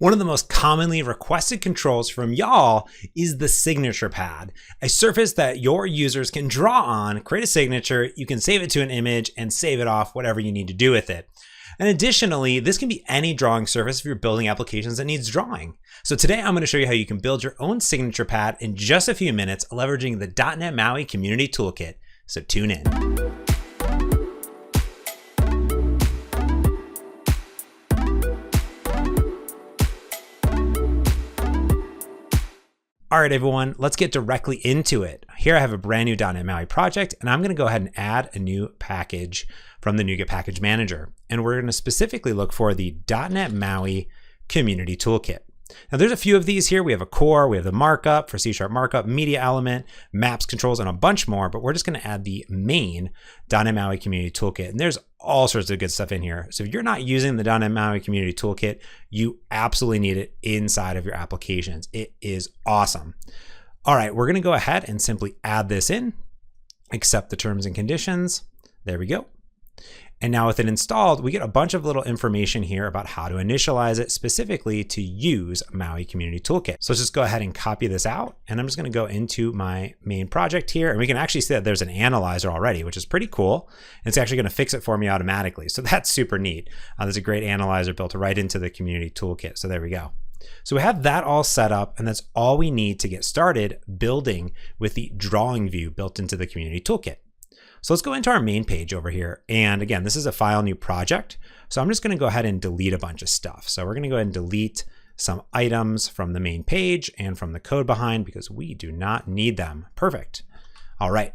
One of the most commonly requested controls from y'all is the SignaturePad, a surface that your users can draw on, create a signature, you can save it to an image and save it off whatever you need to do with it. And additionally, this can be any drawing surface if you're building applications that needs drawing. So today I'm going to show you how you can build your own SignaturePad in just a few minutes, leveraging the .NET MAUI Community Toolkit. So tune in. All right, everyone, let's get directly into it. Here I have a brand new .NET MAUI project, and I'm going to go ahead and add a new package from the NuGet Package Manager. And we're going to specifically look for the .NET MAUI Community Toolkit. Now there's a few of these here. We have a core, we have the markup for C# markup, media element, maps, controls, and a bunch more, but we're just going to add the main .NET MAUI Community Toolkit. And there's all sorts of good stuff in here. So if you're not using the .NET MAUI Community Toolkit, you absolutely need it inside of your applications. It is awesome. All right, we're going to go ahead and simply add this in, accept the terms and conditions. There we go. And now with it installed, we get a bunch of little information here about how to initialize it specifically to use MAUI Community Toolkit. So let's just go ahead and copy this out. And I'm just going to go into my main project here. And we can actually see that there's an analyzer already, which is pretty cool. And it's actually going to fix it for me automatically. So that's super neat. There's a great analyzer built right into the Community Toolkit. So there we go. So we have that all set up, and that's all we need to get started building with the DrawingView built into the Community Toolkit. So let's go into our main page over here. And again, this is a file new project. So I'm just going to go ahead and delete a bunch of stuff. So we're going to go ahead and delete some items from the main page and from the code behind because we do not need them. Perfect. All right.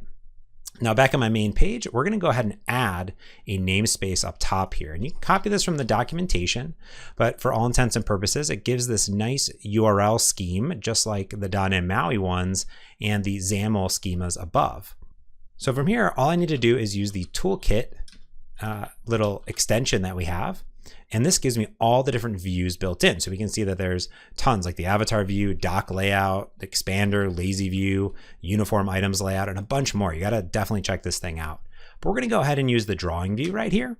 Now back on my main page, we're going to go ahead and add a namespace up top here. And you can copy this from the documentation, but for all intents and purposes, it gives this nice URL scheme, just like the .NET MAUI ones and the XAML schemas above. So from here, all I need to do is use the Toolkit little extension that we have. And this gives me all the different views built in. So we can see that there's tons like the avatar view, doc layout, expander, lazy view, uniform items layout, and a bunch more. You got to definitely check this thing out. But we're going to go ahead and use the drawing view right here.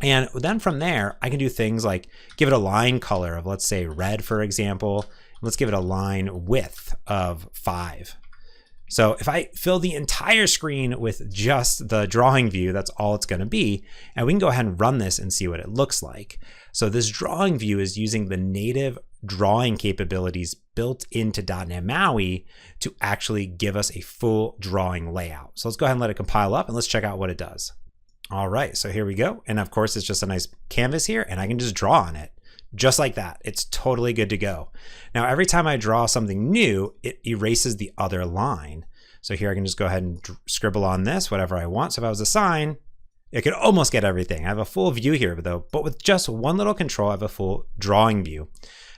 And then from there, I can do things like give it a line color of, let's say, red, for example. Let's give it a line width of 5. So if I fill the entire screen with just the drawing view, that's all it's going to be. And we can go ahead and run this and see what it looks like. So this drawing view is using the native drawing capabilities built into .NET MAUI to actually give us a full drawing layout. So let's go ahead and let it compile up and let's check out what it does. All right, so here we go. And of course, it's just a nice canvas here and I can just draw on it. Just like that, it's totally good to go. Now, every time I draw something new, it erases the other line. So here I can just go ahead and scribble on this, whatever I want. So if I was a sign, it could almost get everything. I have a full view here though, but with just one little control, I have a full drawing view.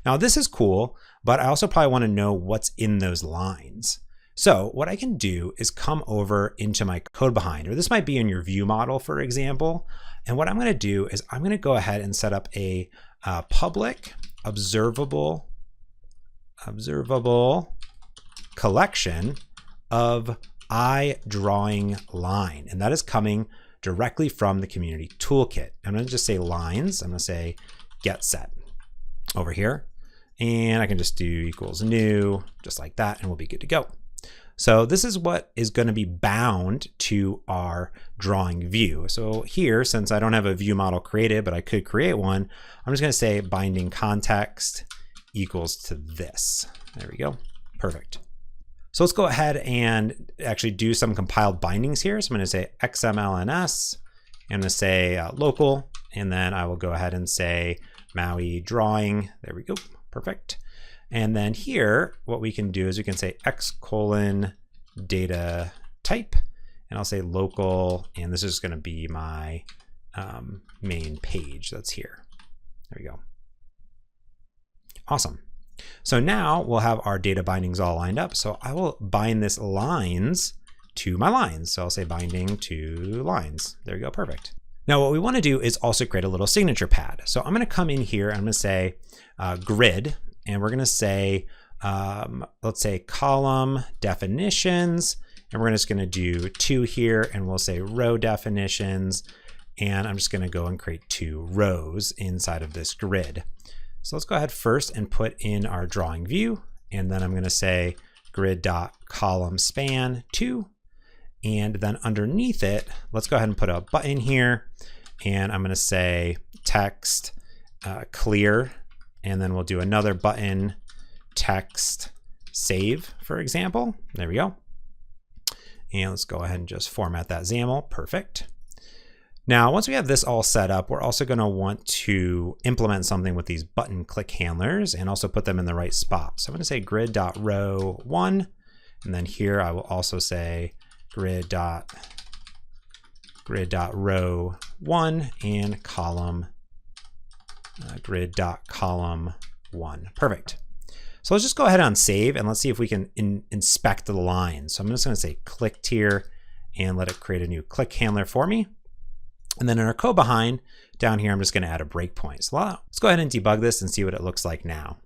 Now this is cool, but I also probably want to know what's in those lines. So what I can do is come over into my code behind, or this might be in your view model, for example. And what I'm going to do is I'm going to go ahead and set up a public observable collection of iDrawingLine, and that is coming directly from the Community Toolkit. I'm going to just say lines. I'm going to say get set over here, and I can just do equals new, just like that, and we'll be good to go. So this is what is going to be bound to our drawing view. So here, since I don't have a view model created, but I could create one, I'm just going to say binding context equals to this. There we go. Perfect. So let's go ahead and actually do some compiled bindings here. So I'm going to say XMLNS, I'm going to say local, and then I will go ahead and say MAUI drawing. There we go. Perfect. And then here, what we can do is we can say x:\data type, and I'll say local, and this is going to be my main page that's here. There we go. Awesome. So now we'll have our data bindings all lined up. So I will bind this lines to my lines. So I'll say binding to lines. There we go. Perfect. Now what we want to do is also create a little signature pad. So I'm going to come in here and I'm going to say grid, and we're going to say, let's say column definitions, and we're just going to do 2 here, and we'll say row definitions, and I'm just going to go and create 2 rows inside of this grid. So let's go ahead first and put in our drawing view. And then I'm going to say grid.column_span 2. And then underneath it, let's go ahead and put a button here. And I'm going to say text clear. And then we'll do another button, text save, for example. There we go. And let's go ahead and just format that XAML. Perfect. Now, once we have this all set up, we're also going to want to implement something with these button click handlers and also put them in the right spot. So I'm going to say grid.row1, and then here I will also say grid.row1 and column grid.column1. Perfect. So let's just go ahead and save, and let's see if we can inspect the lines. So I'm just going to say clicked here and let it create a new click handler for me. And then in our code behind, down here, I'm just going to add a breakpoint. So let's go ahead and debug this and see what it looks like now.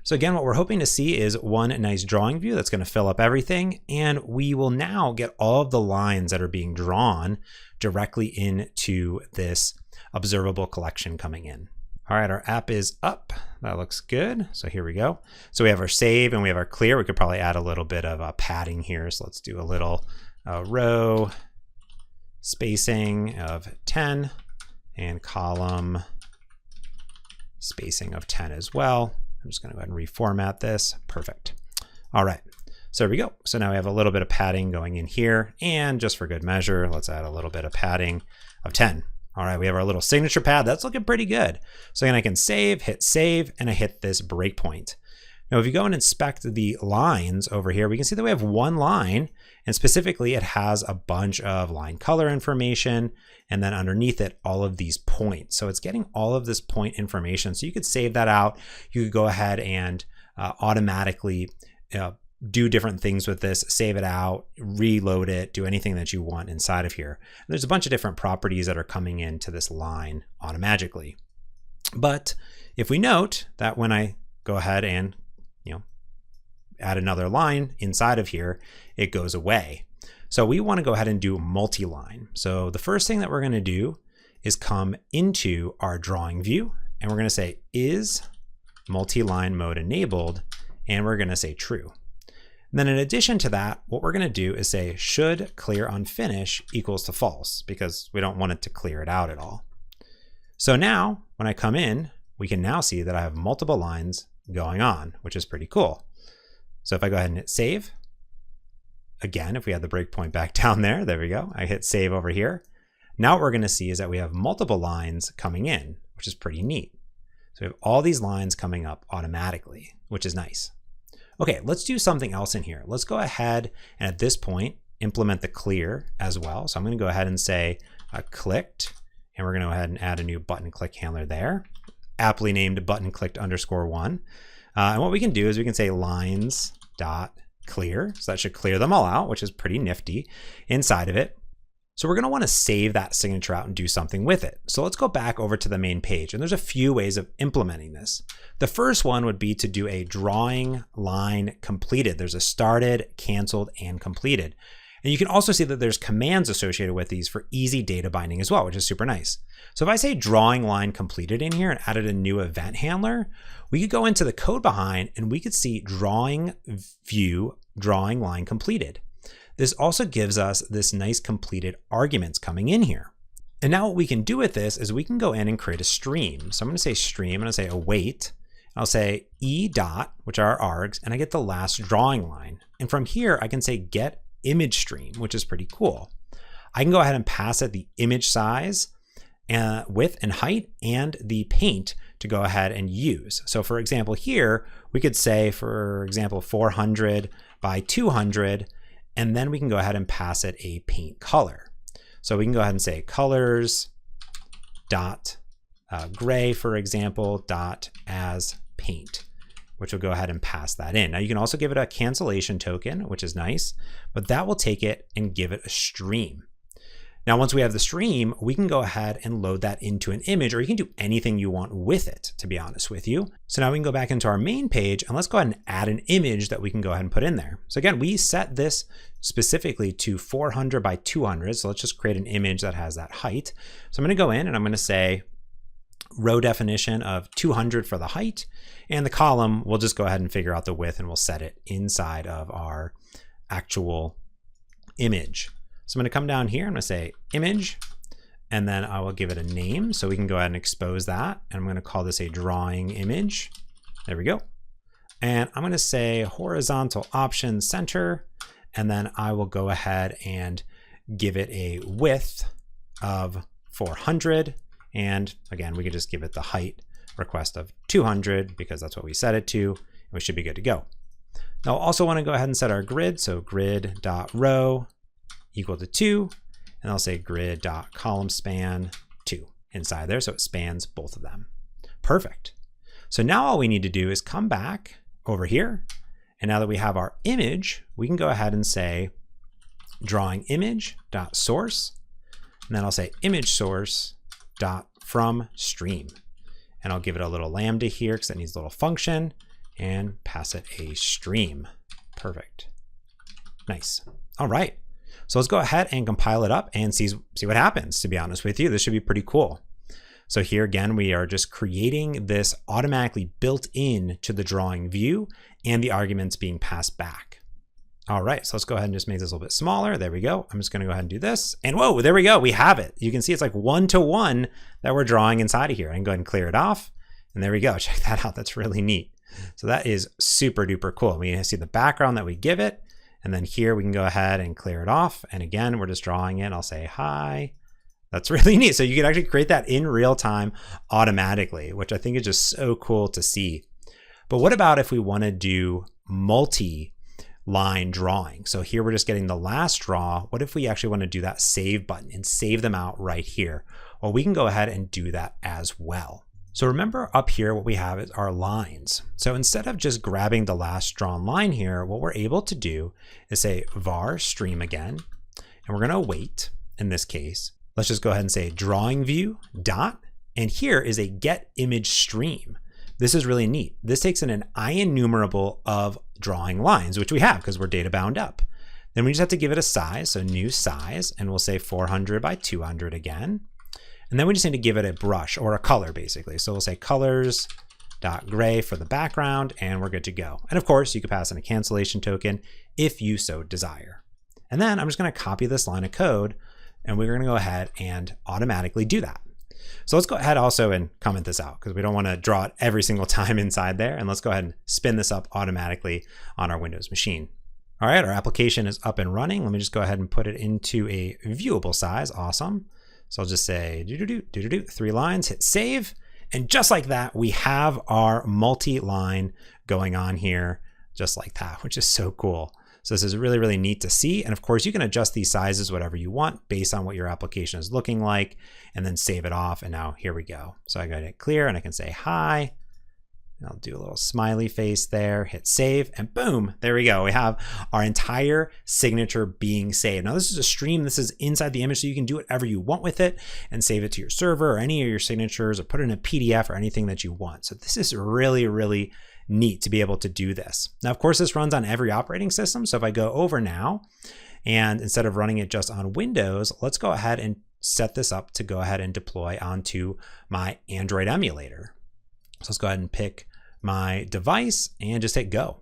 So again, what we're hoping to see is one nice drawing view that's going to fill up everything. And we will now get all of the lines that are being drawn directly into this observable collection coming in. All right, our app is up. That looks good. So here we go. So we have our save and we have our clear. We could probably add a little bit of padding here. So let's do a little row spacing of 10 and column spacing of 10 as well. I'm just going to go ahead and reformat this. Perfect. All right. So there we go. So now we have a little bit of padding going in here. And just for good measure, let's add a little bit of padding of 10. All right, we have our little signature pad. That's looking pretty good. So again, I can hit save, and I hit this breakpoint. Now, if you go and inspect the lines over here, we can see that we have one line, and specifically it has a bunch of line color information, and then underneath it, all of these points. So it's getting all of this point information. So you could save that out. You could go ahead and automatically do different things with this, save it out, reload it, do anything that you want inside of here. And there's a bunch of different properties that are coming into this line automatically. But if we note that when I go ahead and add another line inside of here, it goes away. So we want to go ahead and do multi-line. So the first thing that we're going to do is come into our drawing view, and we're going to say is multi-line mode enabled, and we're going to say true. And then in addition to that, what we're going to do is say should clear on finish equals to false, because we don't want it to clear it out at all. So now when I come in, we can now see that I have multiple lines going on, which is pretty cool. So if I go ahead and hit save, again, if we had the breakpoint back down there, there we go. I hit save over here. Now what we're going to see is that we have multiple lines coming in, which is pretty neat. So we have all these lines coming up automatically, which is nice. Okay, let's do something else in here. Let's go ahead and at this point, implement the clear as well. So I'm going to go ahead and say clicked, and we're going to go ahead and add a new button click handler there, aptly named button clicked _1. And what we can do is we can say lines dot clear. So that should clear them all out, which is pretty nifty inside of it. So we're going to want to save that signature out and do something with it. So let's go back over to the main page, and there's a few ways of implementing this. The first one would be to do a drawing line completed. There's a started, canceled, and completed. And you can also see that there's commands associated with these for easy data binding as well, which is super nice. So if I say drawing line completed in here and added a new event handler, we could go into the code behind and we could see drawing view, drawing line completed. This also gives us this nice completed arguments coming in here. And now what we can do with this is we can go in and create a stream. So I'm going to say stream, I'm going to say await. I'll say e dot, which are our args, and I get the last drawing line. And from here, I can say get image stream, which is pretty cool. I can go ahead and pass it the image size, width and height, and the paint to go ahead and use. So for example, here, we could say, for example, 400 by 200, and then we can go ahead and pass it a paint color. So we can go ahead and say colors dot gray, for example, dot as paint, which will go ahead and pass that in. Now you can also give it a cancellation token, which is nice, but that will take it and give it a stream. Now, once we have the stream, we can go ahead and load that into an image, or you can do anything you want with it, to be honest with you. So now we can go back into our main page and let's go ahead and add an image that we can go ahead and put in there. So again, we set this specifically to 400 by 200. So let's just create an image that has that height. So I'm going to go in and I'm going to say row definition of 200 for the height, and the column, we'll just go ahead and figure out the width and we'll set it inside of our actual image. So I'm going to come down here, I'm going to say image, and then I will give it a name so we can go ahead and expose that. And I'm going to call this a drawing image. There we go. And I'm going to say horizontal option center, and then I will go ahead and give it a width of 400. And again, we could just give it the height request of 200 because that's what we set it to, and we should be good to go. Now, I'll also want to go ahead and set our grid. So grid.row equal to 2, and I'll say grid.column span 2 inside there, so it spans both of them. Perfect. So now all we need to do is come back over here, and now that we have our image, we can go ahead and say drawing image.source, and then I'll say image source from stream, and I'll give it a little lambda here because it needs a little function, and pass it a stream. Perfect. Nice. All right. So let's go ahead and compile it up and see what happens. To be honest with you, this should be pretty cool. So here again, we are just creating this automatically built in to the drawing view and the arguments being passed back. All right, so let's go ahead and just make this a little bit smaller. There we go. I'm just going to go ahead and do this. And whoa, there we go. We have it. You can see it's like 1-to-1 that we're drawing inside of here. I can go ahead and clear it off. And there we go. Check that out. That's really neat. So that is super duper cool. We see the background that we give it. And then here we can go ahead and clear it off. And again, we're just drawing it. I'll say hi. That's really neat. So you can actually create that in real time automatically, which I think is just so cool to see. But what about if we want to do multi-line drawing? So here we're just getting the last draw. What if we actually want to do that save button and save them out right here? Well, we can go ahead and do that as well. So remember up here, what we have is our lines. So instead of just grabbing the last drawn line here, what we're able to do is say var stream again, and we're going to wait in this case. Let's just go ahead and say DrawingView dot, and here is a get image stream. This is really neat. This takes in an IEnumerable of drawing lines, which we have because we're data bound up. Then we just have to give it a size, so new size, and we'll say 400 by 200 again. And then we just need to give it a brush or a color basically. So we'll say colors.gray for the background, and we're good to go. And of course, you could pass in a cancellation token if you so desire. And then I'm just going to copy this line of code, and we're going to go ahead and automatically do that. So let's go ahead also and comment this out because we don't want to draw it every single time inside there. And let's go ahead and spin this up automatically on our Windows machine. All right, our application is up and running. Let me just go ahead and put it into a viewable size. Awesome. So I'll just say 3 lines, hit save. And just like that, we have our multi-line going on here just like that, which is so cool. So this is really, really neat to see. And of course, you can adjust these sizes whatever you want based on what your application is looking like, and then save it off. And now here we go. So I got it clear and I can say hi. And I'll do a little smiley face there, hit save, and boom, there we go. We have our entire signature being saved. Now this is a stream, this is inside the image, so you can do whatever you want with it and save it to your server or any of your signatures or put it in a PDF or anything that you want. So this is really, really neat to be able to do this. Now, of course, this runs on every operating system. So if I go over now, and instead of running it just on Windows, let's go ahead and set this up to go ahead and deploy onto my Android emulator. So let's go ahead and pick my device and just hit go.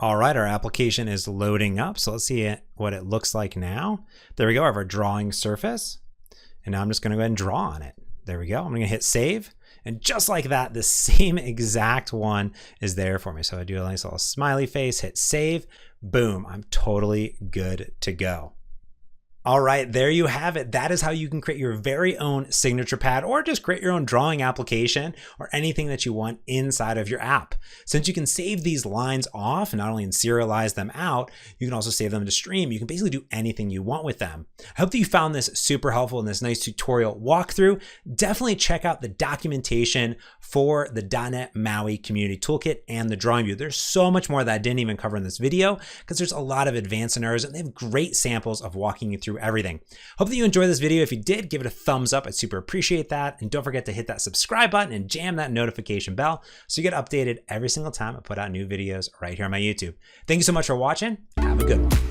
All right, our application is loading up. So let's see what it looks like now. There we go, I have our drawing surface. And now I'm just gonna go ahead and draw on it. There we go, I'm gonna hit save. And just like that, the same exact one is there for me. So I do a nice little smiley face, hit save, boom, I'm totally good to go. All right, there you have it. That is how you can create your very own signature pad or just create your own drawing application or anything that you want inside of your app. Since you can save these lines off and not only serialize them out, you can also save them to stream. You can basically do anything you want with them. I hope that you found this super helpful in this nice tutorial walkthrough. Definitely check out the documentation for the .NET MAUI Community Toolkit and the DrawingView. There's so much more that I didn't even cover in this video because there's a lot of advanced scenarios and they have great samples of walking you through everything. Hope that you enjoyed this video. If you did, give it a thumbs up. I'd super appreciate that. And don't forget to hit that subscribe button and jam that notification bell so you get updated every single time I put out new videos right here on my YouTube. Thank you so much for watching. Have a good one.